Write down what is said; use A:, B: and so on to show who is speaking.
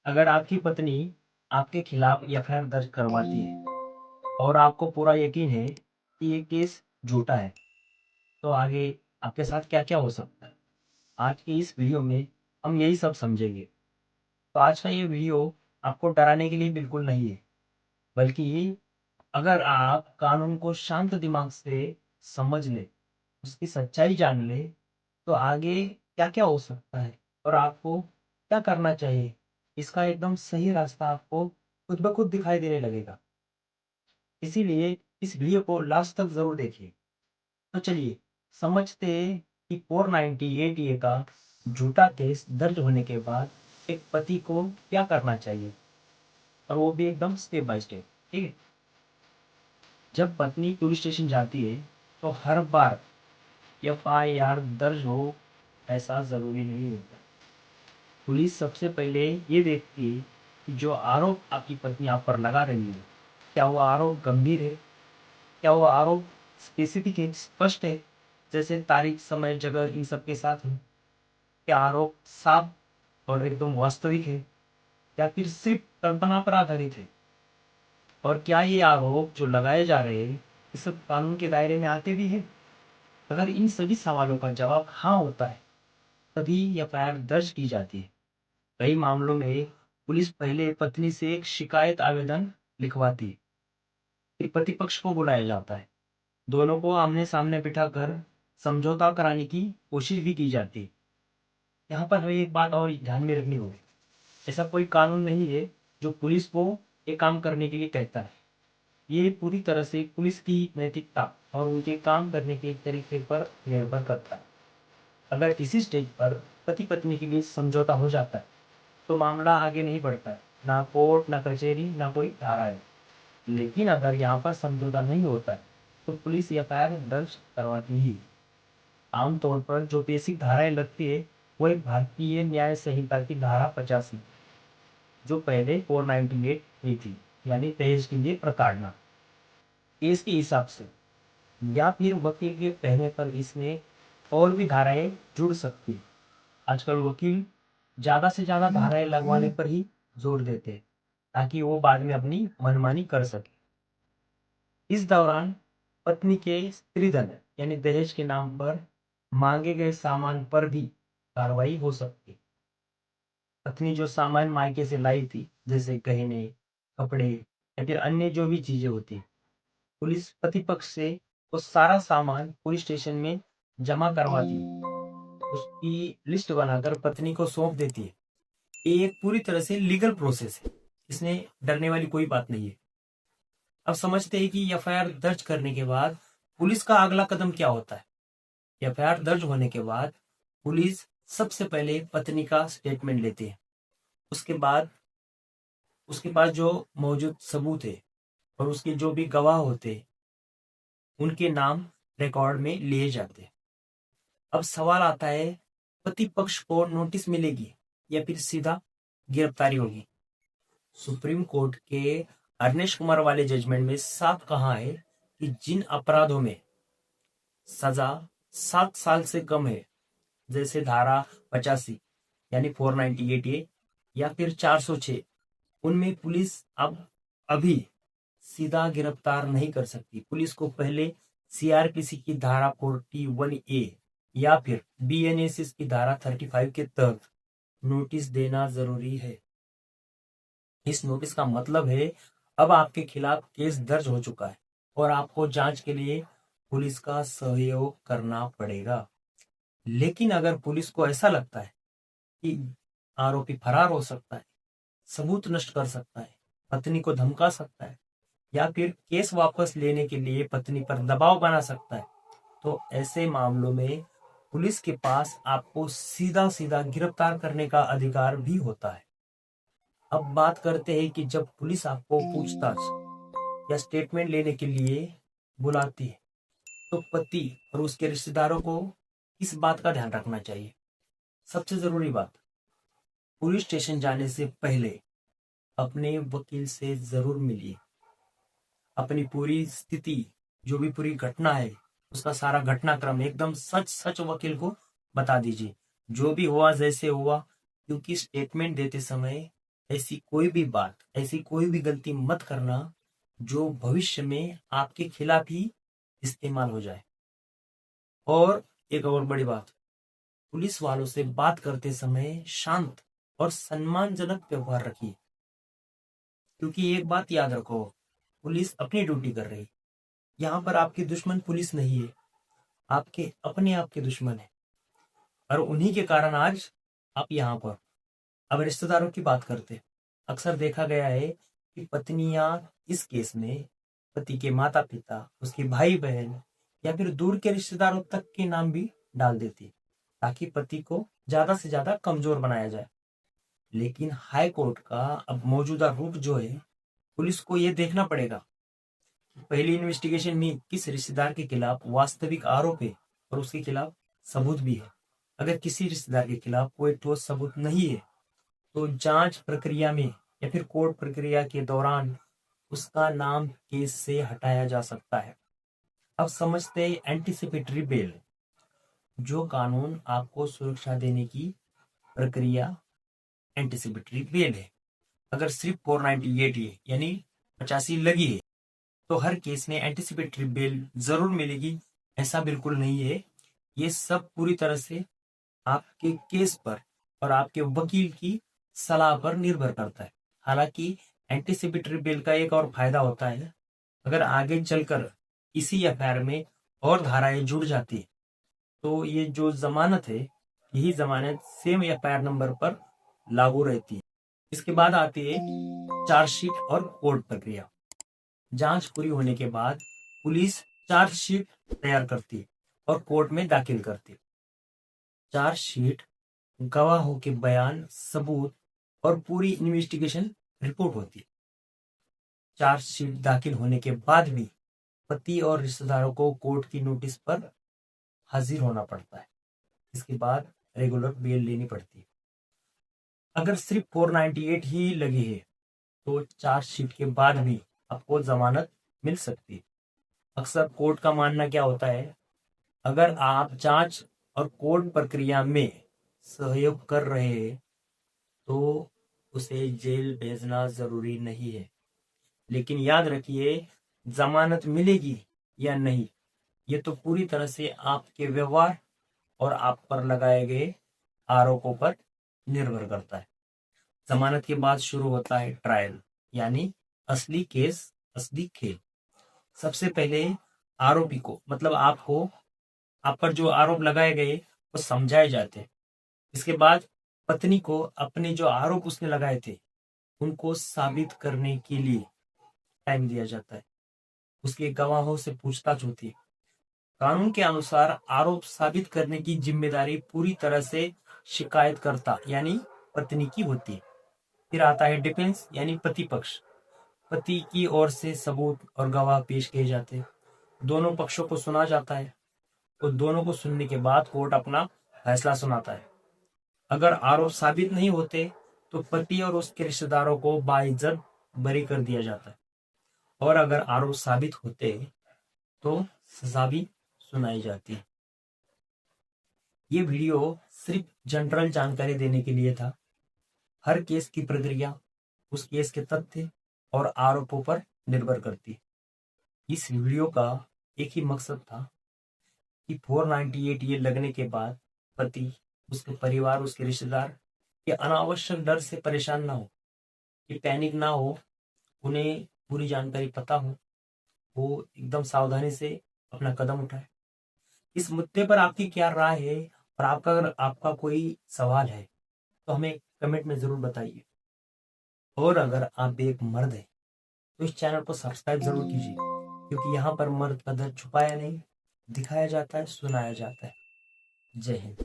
A: अगर आपकी पत्नी आपके खिलाफ एफआईआर दर्ज करवाती है और आपको पूरा यकीन है कि ये केस झूठा है, तो आगे आपके साथ क्या-क्या हो सकता है? आज की इस वीडियो में हम यही सब समझेंगे। तो आज का ये वीडियो आपको डराने के लिए बिल्कुल नहीं है, बल्कि अगर आप कानून को शांत दिमाग से समझ लें, उसकी सच्चाई जान लें, तो आगे क्या-क्या हो सकता है और आपको क्या करना चाहिए, इसका एकदम सही रास्ता आपको खुद ब खुद दिखाई देने लगेगा। इसीलिए इस वीडियो को लास्ट तक ज़रूर देखिए। तो चलिए समझते हैं कि 498 ए का झूठा केस दर्ज होने के बाद एक पति को क्या करना चाहिए, और वो भी एकदम स्टेप बाय स्टेप। ठीक है? जब पत्नी पुलिस स्टेशन जाती है, तो हर बार एफआईआर दर्ज हो ऐसा ज़रूरी नहीं होता। पुलिस सबसे पहले ये देखती है कि जो आरोप आपकी पत्नी आप पर लगा रही है, क्या वो आरोप गंभीर है? क्या वो आरोप स्पेसिफिक है, स्पष्ट है, जैसे तारीख, समय, जगह इन सब के साथ है? क्या आरोप साफ और एकदम वास्तविक है, या फिर सिर्फ कल्पना पर आधारित है? और क्या ये आरोप जो लगाए जा रहे हैं, ये सब कानून के दायरे में आते भी हैं? अगर इन सभी सवालों का जवाब हाँ होता है, तभी एफआईआर दर्ज की जाती है। कई मामलों में पुलिस पहले पत्नी से एक शिकायत आवेदन लिखवाती है, फिर पति पक्ष को बुलाया जाता है, दोनों को आमने सामने बिठाकर समझौता कराने की कोशिश भी की जाती है। यहाँ पर हमें एक बात और ध्यान में रखनी होगी, ऐसा कोई कानून नहीं है जो पुलिस को ये काम करने के लिए कहता है। ये पूरी तरह से पुलिस की नैतिकता और उनके काम करने के तरीके पर निर्भर करता है। अगर किसी स्टेज पर पति पत्नी के बीच समझौता हो जाता है, तो मामला आगे नहीं बढ़ता है, ना कोर्ट, ना कचहरी, ना कोई धारा है। लेकिन अगर यहाँ पर समझौता नहीं होता है, तो पुलिस एफआईआर दर्ज करवाती ही। आमतौर पर जो बेसिक धाराएं लगती है, वो एक भारतीय न्याय संहिता की धारा 85, जो पहले 498 हुई थी, यानी दहेज के लिए प्रताड़ना, केस के हिसाब से, या फिर वकील के कहने पर इसमें और भी धाराएं जुड़ सकती है। आजकल वकील ज्यादा से ज्यादा धाराएं लगवाने पर ही जोर देते हैं, ताकि वो बाद में अपनी मनमानी कर सके। इस दौरान पत्नी के स्त्रीधन यानी दहेज के नाम पर मांगे गए सामान पर भी कार्रवाई हो सकती है। पत्नी जो सामान मायके से लाई थी, जैसे गहने, कपड़े या फिर अन्य जो भी चीजें होती है, पुलिस पति पक्ष से वो सारा सामान पुलिस स्टेशन में जमा करवाती है, उसकी लिस्ट बनाकर पत्नी को सौंप देती है। ये एक पूरी तरह से लीगल प्रोसेस है, इसमें डरने वाली कोई बात नहीं है। अब समझते हैं कि एफआईआर दर्ज करने के बाद पुलिस का अगला कदम क्या होता है। एफआईआर दर्ज होने के बाद पुलिस सबसे पहले पत्नी का स्टेटमेंट लेती है। उसके बाद उसके पास जो मौजूद सबूत है और उसके जो भी गवाह होते हैं, उनके नाम रिकॉर्ड में लिए जाते हैं। अब सवाल आता है, पति पक्ष को नोटिस मिलेगी या फिर सीधा गिरफ्तारी होगी? सुप्रीम कोर्ट के अरनेश कुमार वाले जजमेंट में साफ कहा है कि जिन अपराधों में सजा 7 साल से कम है, जैसे धारा 85 यानी 498 ए या फिर 406, उनमें पुलिस अब अभी सीधा गिरफ्तार नहीं कर सकती। पुलिस को पहले सीआरपीसी की धारा 41 ए या फिर बीएनएसएस की धारा 35 के तहत नोटिस देना जरूरी है। इस नोटिस का मतलब है अब आपके खिलाफ केस दर्ज हो चुका है और आपको जांच के लिए पुलिस का सहयोग करना पड़ेगा। लेकिन अगर पुलिस को ऐसा लगता है कि आरोपी फरार हो सकता है, सबूत नष्ट कर सकता है, पत्नी को धमका सकता है, या फिर केस वापस लेने के लिए पत्नी पर दबाव बना सकता है, तो ऐसे मामलों में पुलिस के पास आपको सीधा सीधा गिरफ्तार करने का अधिकार भी होता है। अब बात करते हैं कि जब पुलिस आपको पूछताछ या स्टेटमेंट लेने के लिए बुलाती है, तो पति और उसके रिश्तेदारों को इस बात का ध्यान रखना चाहिए। सबसे जरूरी बात, पुलिस स्टेशन जाने से पहले अपने वकील से जरूर मिलिए। अपनी पूरी स्थिति, जो भी पूरी घटना है, उसका सारा घटनाक्रम एकदम सच सच वकील को बता दीजिए, जो भी हुआ जैसे हुआ, क्योंकि स्टेटमेंट देते समय ऐसी कोई भी बात, ऐसी कोई भी गलती मत करना जो भविष्य में आपके खिलाफ ही इस्तेमाल हो जाए। और एक और बड़ी बात, पुलिस वालों से बात करते समय शांत और सम्मानजनक व्यवहार रखिए, क्योंकि एक बात याद रखो, पुलिस अपनी ड्यूटी कर रही। यहाँ पर आपके दुश्मन पुलिस नहीं है, आपके अपने आप के दुश्मन है, और उन्हीं के कारण आज आप यहाँ पर। अब रिश्तेदारों की बात करते, अक्सर देखा गया है कि पत्नियां इस केस में पति के माता पिता, उसके भाई बहन या फिर दूर के रिश्तेदारों तक के नाम भी डाल देती, ताकि पति को ज्यादा से ज्यादा कमजोर बनाया जाए। लेकिन हाई कोर्ट का अब मौजूदा रूप जो है, पुलिस को यह देखना पड़ेगा पहली इन्वेस्टिगेशन में किस रिश्तेदार के खिलाफ वास्तविक आरोप है और उसके खिलाफ सबूत भी है। अगर किसी रिश्तेदार के खिलाफ कोई ठोस सबूत नहीं है तो जांच प्रक्रिया में या फिर कोर्ट प्रक्रिया के दौरान उसका नाम केस से हटाया जा सकता है। अब समझते हैं एंटीसिपेटरी बेल। जो कानून आपको सुरक्षा देने की प्रक्रिया एंटीसिपेटरी बेल है। अगर सिर्फ 498 है यानी 85 लगी है तो हर केस में एंटीसिपेटरी बेल जरूर मिलेगी, ऐसा बिल्कुल नहीं है। ये सब पूरी तरह से आपके केस पर और आपके वकील की सलाह पर निर्भर करता है। हालांकि एंटीसिपेटरी बेल का एक और फायदा होता है, अगर आगे चलकर इसी एफआईआर में और धाराएं जुड़ जाती तो ये जो जमानत है, यही जमानत सेम एफआईआर नंबर पर लागू रहती है। इसके बाद आती है चार्जशीट और कोर्ट प्रक्रिया। जांच पूरी होने के बाद पुलिस चार्जशीट तैयार करती है और कोर्ट में दाखिल करती है। चार्जशीट गवाहों के बयान, सबूत और पूरी इन्वेस्टिगेशन रिपोर्ट होती है। चार्जशीट दाखिल होने के बाद भी पति और रिश्तेदारों को कोर्ट की नोटिस पर हाजिर होना पड़ता है। इसके बाद रेगुलर बेल लेनी पड़ती है। अगर सिर्फ 498 ही लगी है तो चार्जशीट के बाद भी आपको जमानत मिल सकती है। अक्सर कोर्ट का मानना क्या होता है, अगर आप जांच और कोर्ट प्रक्रिया में सहयोग कर रहे हैं तो उसे जेल भेजना जरूरी नहीं है। लेकिन याद रखिए, जमानत मिलेगी या नहीं ये तो पूरी तरह से आपके व्यवहार और आप पर लगाए गए आरोपों पर निर्भर करता है। जमानत के बाद शुरू होता है ट्रायल, यानी असली केस, असली खेल। सबसे पहले आरोपी को, मतलब आपको, आप पर जो आरोप लगाए गए वो समझाए जाते हैं। इसके बाद पत्नी को अपने जो आरोप उसने लगाए थे उनको साबित करने के लिए टाइम दिया जाता है। उसके गवाहों से पूछताछ होती है। कानून के अनुसार आरोप साबित करने की जिम्मेदारी पूरी तरह से शिकायतकर्ता यानी पत्नी की होती है। फिर आता है डिफेंस यानी पति पक्ष। पति की ओर से सबूत और गवाह पेश किए जाते हैं। दोनों पक्षों को सुना जाता है और दोनों को सुनने के बाद कोर्ट अपना फैसला सुनाता है। अगर आरोप साबित नहीं होते तो पति और उसके रिश्तेदारों को बाइज्जत बरी कर दिया जाता है, और अगर आरोप साबित होते तो सजा भी सुनाई जाती है। ये वीडियो सिर्फ जनरल जानकारी देने के लिए था। हर केस की प्रक्रिया उस केस के तथ्य और आरोपों पर निर्भर करती है। इस वीडियो का एक ही मकसद था कि 498 ये लगने के बाद पति, उसके परिवार, उसके रिश्तेदार ये अनावश्यक डर से परेशान ना हो, कि पैनिक ना हो, उन्हें पूरी जानकारी पता हो, वो एकदम सावधानी से अपना कदम उठाए। इस मुद्दे पर आपकी क्या राय है, और अगर आपका कोई सवाल है तो हमें कमेंट में जरूर बताइए। और अगर आप भी एक मर्द है तो इस चैनल को सब्सक्राइब जरूर कीजिए, क्योंकि यहाँ पर मर्द का दर्द छुपाया नहीं, दिखाया जाता है, सुनाया जाता है। जय हिंद।